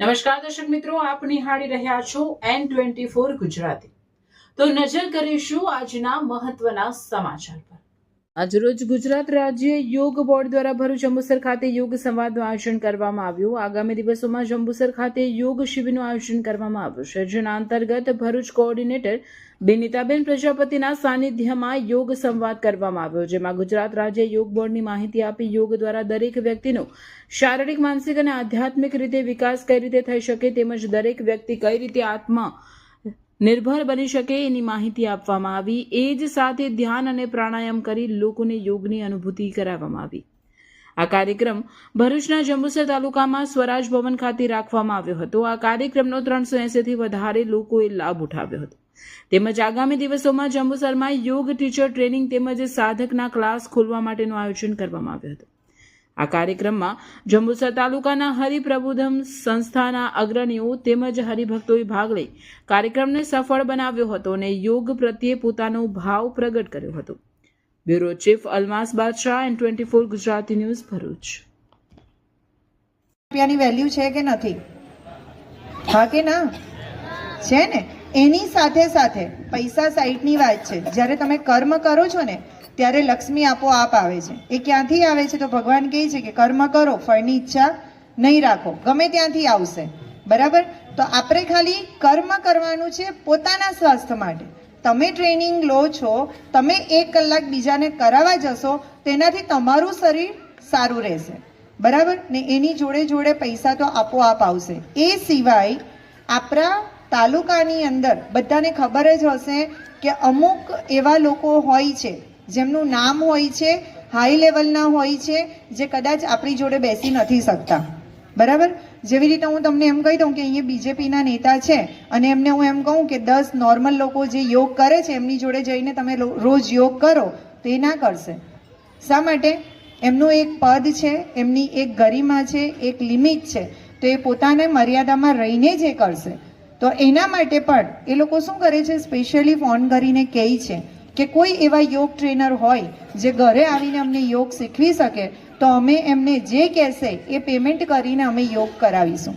નમસ્કાર દર્શક મિત્રો, આપ નિહાળી રહ્યા છો N24 ગુજરાતી। તો નજર કરીશું આજના મહત્વના સમાચાર પર। આજરોજ ગુજરાત રાજ્ય યોગ બોર્ડ દ્વારા ભરૂચ જંબુસર ખાતે યોગ સંવાદનું આયોજન કરવામાં આવ્યું। આગામી દિવસોમાં જંબુસર ખાતે યોગ શિબિરનું આયોજન કરવામાં આવ્યું છે, જેના અંતર્ગત ભરૂચ કોઓર્ડિનેટર બિનિતાબેન પ્રજાપતિના સાનિધ્યમાં યોગ સંવાદ કરવામાં આવ્યો, જેમાં ગુજરાત રાજ્ય યોગ બોર્ડની માહિતી આપી યોગ દ્વારા દરેક વ્યક્તિનો શારીરિક, માનસિક અને આધ્યાત્મિક રીતે વિકાસ કઈ રીતે થઈ શકે તેમજ દરેક વ્યક્તિ કઈ રીતે આત્મા નિર્ભર બની શકે એની માહિતી આપવામાં આવી। એ જ સાથે ધ્યાન અને પ્રાણાયામ કરી લોકોને યોગની અનુભૂતિ કરાવવામાં આવી। આ કાર્યક્રમ ભરૂચના જંબુસર તાલુકામાં સ્વરાજ ભવન ખાતે રાખવામાં આવ્યો હતો। આ કાર્યક્રમનો 380થી વધારે લોકોએ લાભ ઉઠાવ્યો હતો। તેમજ આગામી દિવસોમાં જંબુસરમાં યોગ ટીચર ટ્રેનિંગ તેમજ સાધકના ક્લાસ ખોલવા માટેનું આયોજન કરવામાં આવ્યું હતું। આ કાર્યક્રમમાં જંબુસર તાલુકાના હરિપ્રબોધમ સંસ્થાના અગ્રણીઓ તેમજ હરિભક્તોએ ભાગ લઈ કાર્યક્રમને સફળ બનાવ્યો હતો અને યોગ પ્રત્યે પોતાનો ભાવ પ્રગટ કર્યો હતો। બ્યુરો ચીફ અલમાસ બાદશાહ, N24 ગુજરાતી ન્યૂઝ, ભરૂચ। રૂપિયાની વેલ્યુ છે કે નથી? હા કે ના? છે ને। એની સાથે સાથે પૈસા સાઈડની વાત છે। જ્યારે તમે કર્મ કરો છો ને ત્યારે લક્ષ્મી આપોઆપ આવે છે। એ ક્યાંથી આવે છે? તો ભગવાન કહે છે કે કર્મ કરો, ફળની ઈચ્છા નહીં રાખો, ગમે ત્યાંથી આવશે, બરાબર? તો આપણે ખાલી કર્મ કરવાનું છે પોતાના સ્વાસ્થ્ય માટે। તમે ટ્રેનિંગ લો છો, તમે 1 કલાક બીજાને કરાવવા જશો, તેનાથી તમારું શરીર સારું રહેશે, બરાબર ને? એની જોડે જોડે પૈસા તો આપોઆપ આવશે। એ સિવાય આપણા તાલુકાની અંદર બધાને ખબર જ હશે કે અમુક એવા લોકો હોય છે જેમનું નામ હોય છે, હાઈ લેવલના હોય છે, જે કદાચ આપણી જોડે બેસી નથી શકતા, બરાબર? જેવી રીતે હું તમને એમ કહી દઉં કે અહીંયા બીજેપીના નેતા છે અને એમને હું એમ કહું કે 10 નોર્મલ લોકો જે યોગ કરે છે એમની જોડે જઈને તમે રોજ યોગ કરો તો એ ના કરશે। શા માટે? એમનું એક પદ છે, એમની એક ગરિમા છે, એક લિમિટ છે, તો એ પોતાને મર્યાદામાં રહીને જ એ કરશે। તો એના માટે પણ એ લોકો શું કરે છે, સ્પેશિયલી ફોન કરીને કહે છે કે કોઈ એવા યોગ ટ્રેનર હોય જે ઘરે આવીને અમને યોગ શીખવી શકે તો અમે એમને જે કહેશે એ પેમેન્ટ કરીને અમે યોગ કરાવીશું।